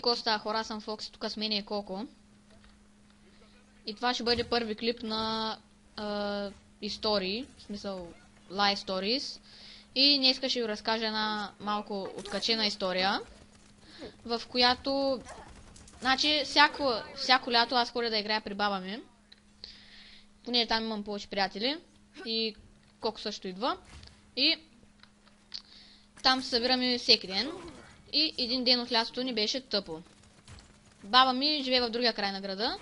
Коста, хора, съм Фокс, тук с мен е Коко. И това ще бъде първи клип на истории, в смисъл live stories. И днес ще ви разкажа една малко откачена история, в която, значи, всяко лято аз ходя да играя при баба ми. Понеже там имам повече приятели и Коко също идва. И там се събираме всеки ден. И един ден от лятото ни беше тъпо. Баба ми живее в другия край на града.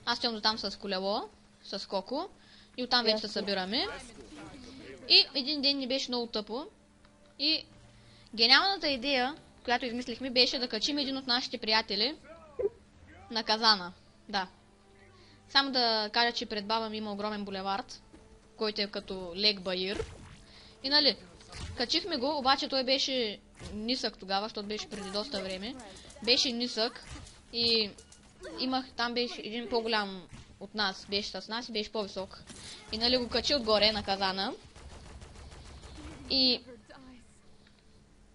Аз стоям до там с колело, с Коко. И оттам вече се събираме. И един ден ни беше много тъпо. И гениалната идея, която измислихме, беше да качим един от нашите приятели на казана. Да. Само да кажа, че пред баба ми има огромен булевард, който е като лек баир. И нали, качихме го, обаче той беше нисък тогава, защото беше преди доста време. Беше нисък и там беше един по-голям от нас, беше с нас и беше по-висок. И нали го качи отгоре на казана. И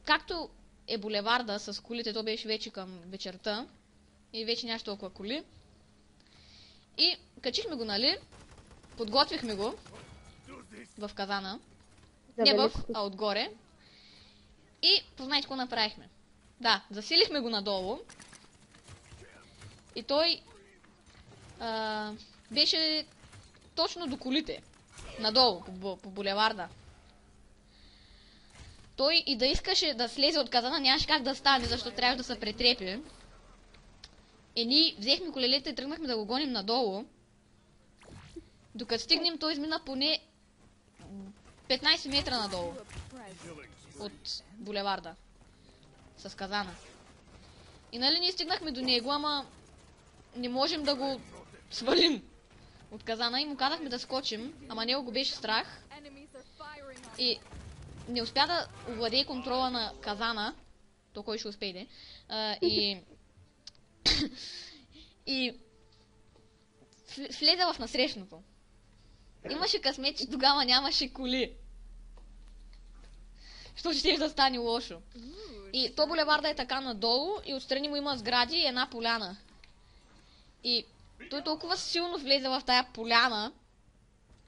както е булеварда с колите, то беше вече към вечерта. И вече нямаше толкова коли. И качихме го, нали, подготвихме го в казана. Не а отгоре. И познайте какво направихме. Да, засилихме го надолу. И той беше точно до колите. Надолу, по булеварда. Той и да искаше да слезе от казана, нямаше как да стане, защото трябваше да се претрепи. И ние взехме колелета и тръгнахме да го гоним надолу. Докато стигнем, той измина поне 15 метра надолу от булеварда с казана. И нали ние стигнахме до него, ама не можем да го свалим от казана и му казахме да скочим, ама него го беше страх. И не успя да овладее контрола на казана, то кой ще успее, и влезе в насрещното. Имаше късмет, че тогава нямаше коли. Що ще да стане лошо. И то булеварда е така надолу и отстрани му има сгради и една поляна. И той толкова силно влезе в тая поляна,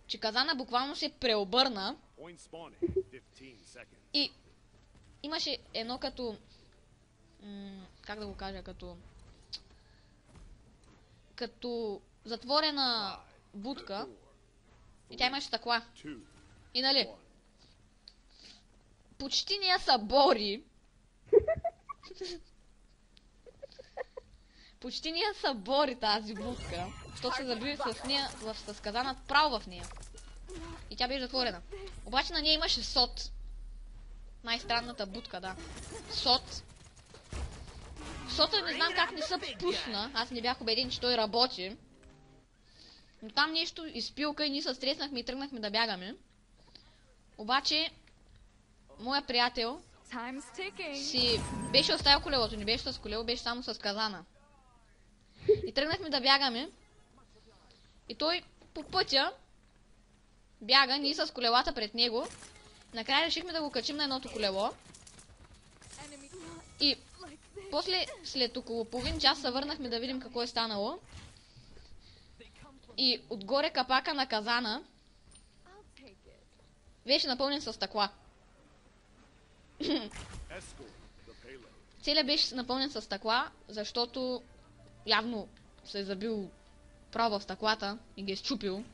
че казана буквално се преобърна. И имаше едно като... как да го кажа, като затворена будка. И тя имаше стъкла. И нали, почти не я събори. Почти не я събори тази будка, защото се заби с нея, с казана право в нея. И тя беше затворена. Обаче на нея имаше сот. Най-странната будка, да. Сот. Сота не знам как не се пусна. Аз не бях убеден, че той работи. Но там нещо изпилка и ние се стреснахме и тръгнахме да бягаме. Обаче, моя приятел си беше оставил колелото, не беше с колело, беше само с казана. И тръгнахме да бягаме. И той по пътя бяга, ние с колелата пред него. Накрая решихме да го качим на едното колело. И после, след около половин час се върнахме да видим какво е станало. И отгоре капака на казана беше напълнен с стъкла. Целият беше напълнен с стъкла, защото явно се е забил право в стъклата и ги е счупил.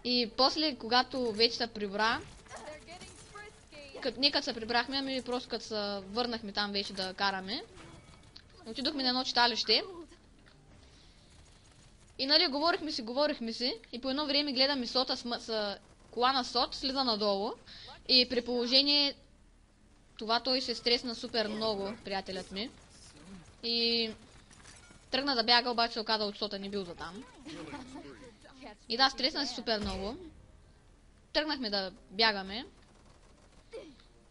И после, когато вече се прибра, не като се прибрахме, ами просто като се върнахме там вече да караме, отидохме на едно читалище. И нали, говорихме си, и по едно време гледаме сота с кола на сот, слиза надолу. И при положение това той се стресна супер много, приятелят ми. И тръгна да бяга, обаче се оказа, че сота не бил за там. И да, стресна се супер много. Тръгнахме да бягаме.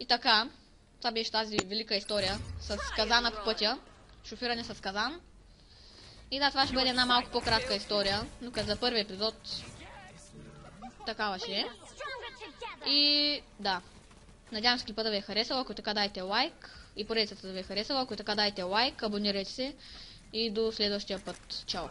И така, това беше тази велика история с казана по пътя. Шофиране с казан. И да, това ще бъде една малко по-кратка история, но като за първи епизод такава ще е. И да. Надявам се клипа да ви е харесал, ако така дайте лайк и поредицата да ви е харесала, ако така дайте лайк, абонирайте се и до следващия път. Чао!